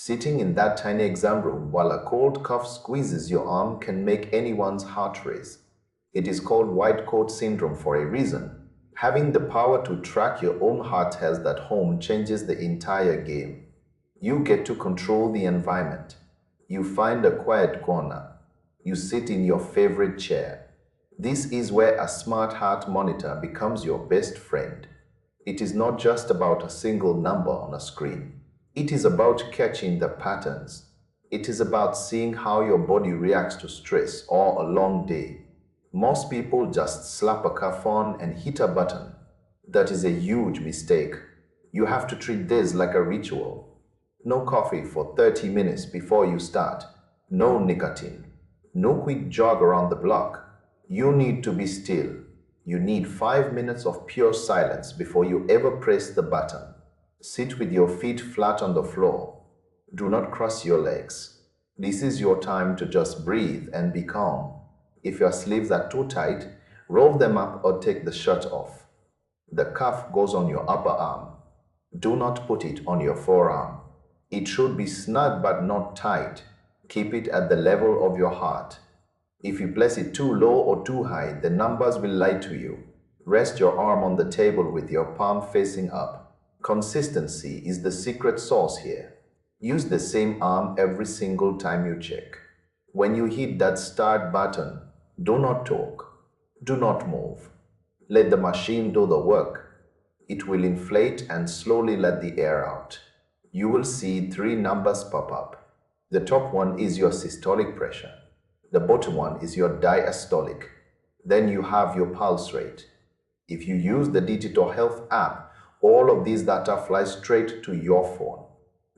Sitting in that tiny exam room while a cold cough squeezes your arm can make anyone's heart race. It is called white coat syndrome for a reason. Having the power to track your own heart health at home changes the entire game. You get to control the environment. You find a quiet corner. You sit in your favorite chair. This is where a smart heart monitor becomes your best friend. It is not just about a single number on a screen. It is about catching the patterns. It is about seeing how your body reacts to stress or a long day. Most people just slap a cuff on and hit a button. That is a huge mistake. You have to treat this like a ritual. No coffee for 30 minutes before you start. No nicotine. No quick jog around the block. You need to be still. You need 5 minutes of pure silence before you ever press the button. Sit with your feet flat on the floor. Do not cross your legs. This is your time to just breathe and be calm. If your sleeves are too tight, roll them up or take the shirt off. The cuff goes on your upper arm. Do not put it on your forearm. It should be snug but not tight. Keep it at the level of your heart. If you place it too low or too high, the numbers will lie to you. Rest your arm on the table with your palm facing up. Consistency is the secret sauce here. Use the same arm every single time you check. When you hit that start button, do not talk. Do not move. Let the machine do the work. It will inflate and slowly let the air out. You will see 3 numbers pop up. The top one is your systolic pressure. The bottom one is your diastolic. Then you have your pulse rate. If you use the Digital Health app, all of these data fly straight to your phone.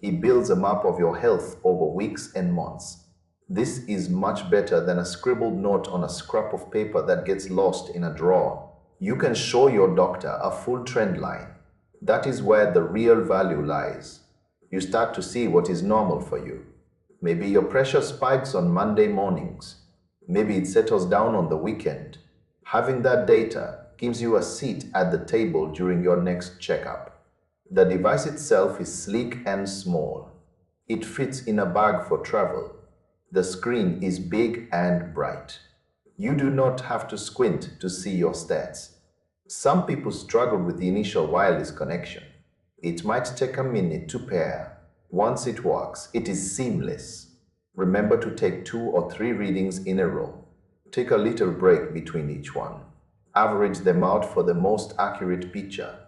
It builds a map of your health over weeks and months. This is much better than a scribbled note on a scrap of paper that gets lost in a drawer. You can show your doctor a full trend line. That is where the real value lies. You start to see what is normal for you. Maybe your pressure spikes on Monday mornings. Maybe it settles down on the weekend. Having that data gives you a seat at the table during your next checkup. The device itself is sleek and small. It fits in a bag for travel. The screen is big and bright. You do not have to squint to see your stats. Some people struggle with the initial wireless connection. It might take a minute to pair. Once it works, it is seamless. Remember to take 2 or 3 readings in a row. Take a little break between each one. Average them out for the most accurate picture.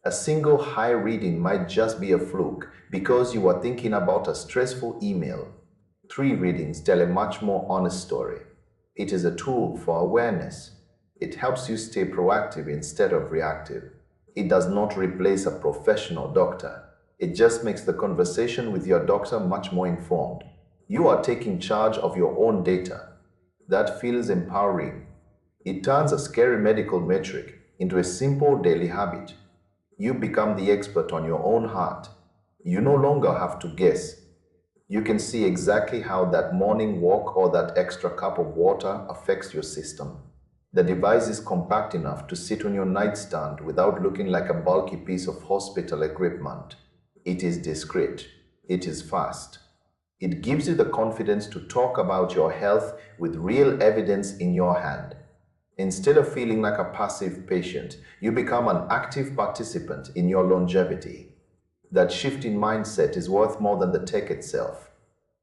A single high reading might just be a fluke because you are thinking about a stressful email. 3 readings tell a much more honest story. It is a tool for awareness. It helps you stay proactive instead of reactive. It does not replace a professional doctor. It just makes the conversation with your doctor much more informed. You are taking charge of your own data. That feels empowering. It turns a scary medical metric into a simple daily habit. You become the expert on your own heart. You no longer have to guess. You can see exactly how that morning walk or that extra cup of water affects your system. The device is compact enough to sit on your nightstand without looking like a bulky piece of hospital equipment. It is discreet. It is fast. It gives you the confidence to talk about your health with real evidence in your hand. Instead of feeling like a passive patient, you become an active participant in your longevity. That shift in mindset is worth more than the tech itself.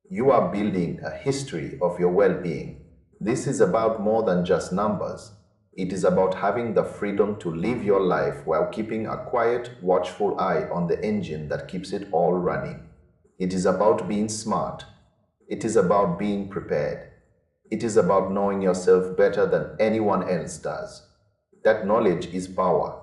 You are building a history of your well-being. This is about more than just numbers. It is about having the freedom to live your life while keeping a quiet, watchful eye on the engine that keeps it all running. It is about being smart. It is about being prepared. It is about knowing yourself better than anyone else does. That knowledge is power.